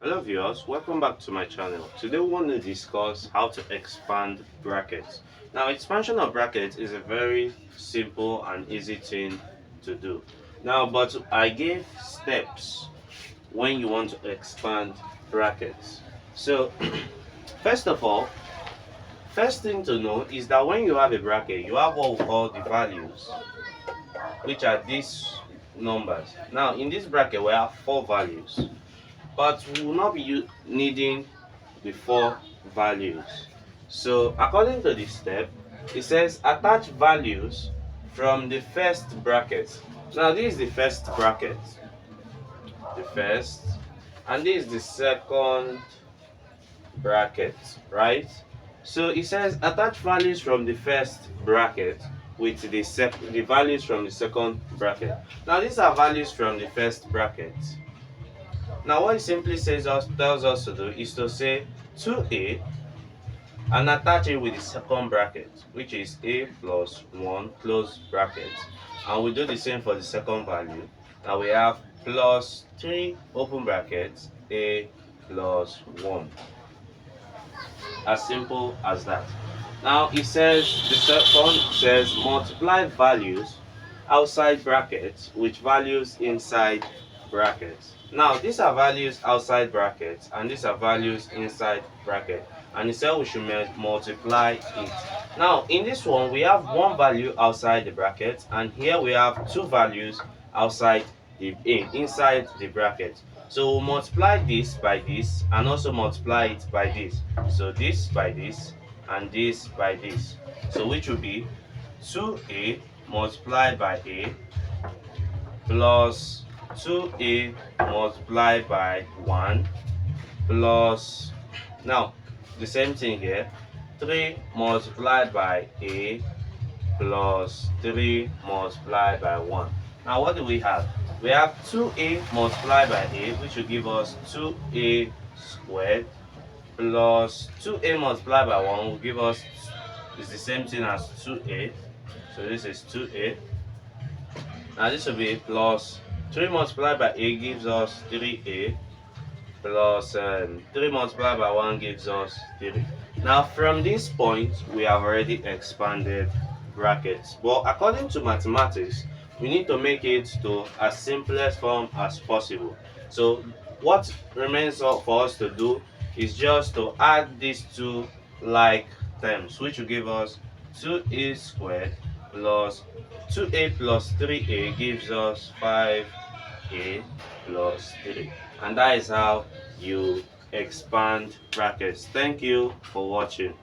Hello viewers, welcome back to my channel. Today we want to discuss how to expand brackets. Now expansion of brackets is a very simple and easy thing to do. Now but I gave steps when you want to expand brackets. So first of all, first thing to know is that when you have a bracket, you have what we call the values, which are these numbers. Now in this bracket we have four values, but we will not be needing the four values. So according to this step, it says attach values from the first bracket. Now this is the first bracket, the first, and this is the second bracket, right? So it says attach values from the first bracket with the values from the second bracket. Now these are values from the first bracket. Now what it simply tells us to do is to say 2a and attach it with the second bracket, which is a plus 1 close bracket, and we do the same for the second value. Now we have plus 3 open brackets a plus 1. As simple as that. Now it says the second says multiply values outside brackets with values inside brackets. Now these are values outside brackets and these are values inside bracket, and it said we should multiply it. Now in this one we have one value outside the bracket, and here we have two values outside inside the bracket. So we'll multiply this by this and also multiply it by this. So this by this and this by this. So which will be 2a multiplied by a plus 2a multiplied by 1 plus, now the same thing here, 3 multiplied by a plus 3 multiplied by 1. Now what do we have? We have 2a multiplied by a, which will give us 2a squared, plus 2a multiplied by 1 will give us, is the same thing as 2a. So this is 2a. Now this will be plus 3 multiplied by a gives us 3a, plus 3 multiplied by 1 gives us 3. Now from this point we have already expanded brackets, but according to mathematics we need to make it to as simplest form as possible. So what remains for us to do is just to add these two like terms, which will give us 2a squared plus 2a plus 3a gives us 5a plus 3. And that is how you expand brackets. Thank you for watching.